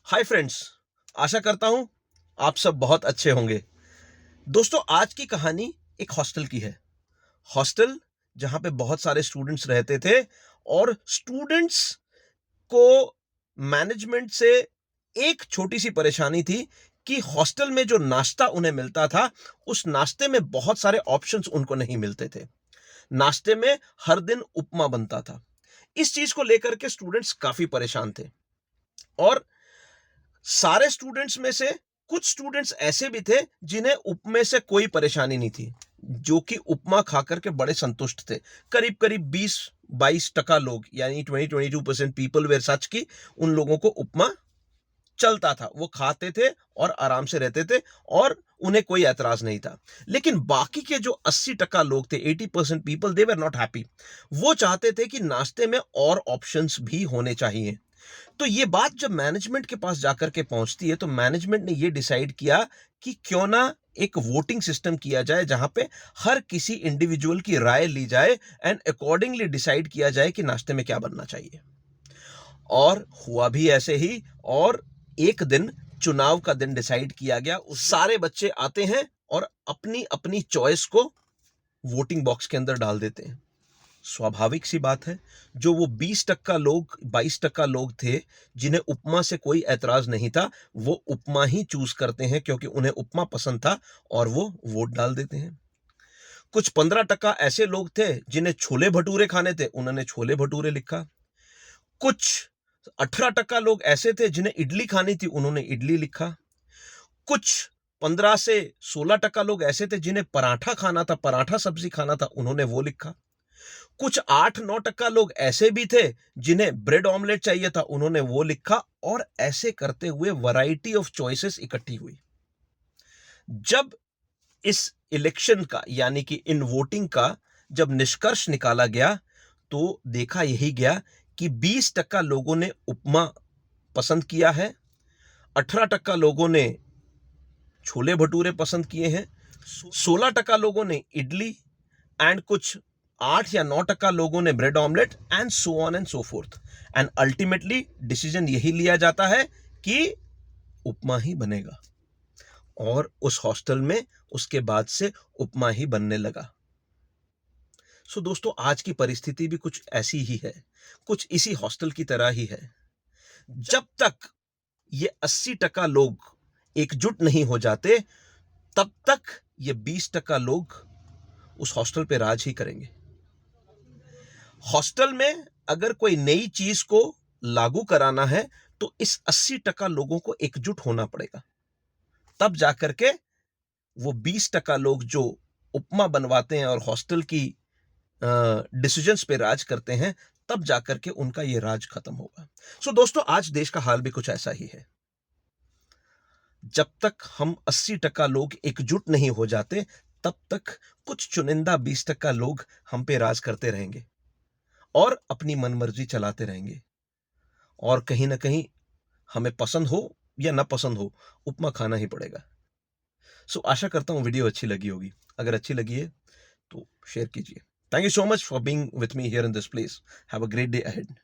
Hi friends, आशा करता हूं आप सब बहुत अच्छे होंगे। दोस्तों, आज की कहानी एक हॉस्टल की है। हॉस्टल जहां पे बहुत सारे स्टूडेंट्स रहते थे और स्टूडेंट्स को मैनेजमेंट से एक छोटी सी परेशानी थी कि हॉस्टल में जो नाश्ता उन्हें मिलता था, उस नाश्ते में बहुत सारे ऑप्शंस उनको नहीं मिलते थे। नाश्ते में हर दिन उपमा बनता था। इस चीज को लेकर के स्टूडेंट्स काफी परेशान थे और सारे स्टूडेंट्स में से कुछ स्टूडेंट्स ऐसे भी थे जिन्हें उपमे से कोई परेशानी नहीं थी, जो कि उपमा खाकर के बड़े संतुष्ट थे। करीब करीब 20-22% लोग, यानी 20-22% पीपल वेर सच की उन लोगों को उपमा चलता था, वो खाते थे और आराम से रहते थे और उन्हें कोई ऐतराज नहीं था। लेकिन बाकी के जो 80% लोग थे, 80% people, they were not happy. वो चाहते थे कि नाश्ते में और ऑप्शंस भी होने चाहिए। तो ये बात जब मैनेजमेंट के पास जाकर के पहुंचती है, तो मैनेजमेंट ने ये डिसाइड किया कि क्यों ना एक वोटिंग सिस्टम किया जाए, जहां पे हर किसी इंडिविजुअल की राय ली जाए एंड अकॉर्डिंगली डिसाइड किया जाए कि नाश्ते में क्या बनना चाहिए। और हुआ भी ऐसे ही। और एक दिन चुनाव का दिन डिसाइड किया गया। सारे बच्चे आते हैं और अपनी अपनी चॉइस को वोटिंग बॉक्स के अंदर डाल देते हैं। स्वाभाविक सी बात है, जो वो 20% लोग, 22% लोग थे जिन्हें उपमा से कोई ऐतराज नहीं था, वो उपमा ही चूज करते हैं क्योंकि उन्हें उपमा पसंद था और वो वोट डाल देते हैं। कुछ 15% ऐसे लोग थे जिन्हें छोले भटूरे खाने थे, उन्होंने छोले भटूरे लिखा। कुछ 18% लोग ऐसे थे जिन्हें इडली खानी थी, उन्होंने इडली लिखा। कुछ 15 से 16% लोग ऐसे थे जिन्हें पराठा खाना था, पराठा सब्जी खाना था, उन्होंने वो लिखा। कुछ 8-9% लोग ऐसे भी थे जिन्हें ब्रेड ऑमलेट चाहिए था, उन्होंने वो लिखा। और ऐसे करते हुए वैरायटी ऑफ चॉइसेस इकट्ठी हुई। जब इस इलेक्शन का, यानी कि इन वोटिंग का जब निष्कर्ष निकाला गया, तो देखा यही गया कि 20% लोगों ने उपमा पसंद किया है, 18% लोगों ने छोले भटूरे पसंद किए हैं, 16% लोगों ने इडली, एंड कुछ 8 या 9% लोगों ने bread omelette, and so on and so fourth. And ultimately decision यही लिया जाता है कि उपमा ही बनेगा। और उस हॉस्टल में उसके बाद से उपमा ही बनने लगा। सो दोस्तों, आज की परिस्थिति भी कुछ ऐसी ही है, कुछ इसी हॉस्टल की तरह ही है। जब तक ये 80% लोग एकजुट नहीं हो जाते, तब तक ये 20% लोग उस हॉस्टल पे राज ही करेंगे। हॉस्टल में अगर कोई नई चीज को लागू कराना है, तो इस 80% लोगों को एकजुट होना पड़ेगा। तब जाकर के वो 20% लोग जो उपमा बनवाते हैं और हॉस्टल की डिसीजंस पे राज करते हैं, तब जाकर के उनका ये राज खत्म होगा। सो दोस्तों, आज देश का हाल भी कुछ ऐसा ही है। जब तक हम 80% लोग एकजुट नहीं हो जाते, तब तक कुछ चुनिंदा 20% लोग हम पे राज करते रहेंगे और अपनी मनमर्जी चलाते रहेंगे। और कहीं ना कहीं हमें पसंद हो या ना पसंद हो, उपमा खाना ही पड़ेगा। सो आशा करता हूं वीडियो अच्छी लगी होगी। अगर अच्छी लगी है तो शेयर कीजिए। Thank you so much for being with me here in this place. Have a great day ahead.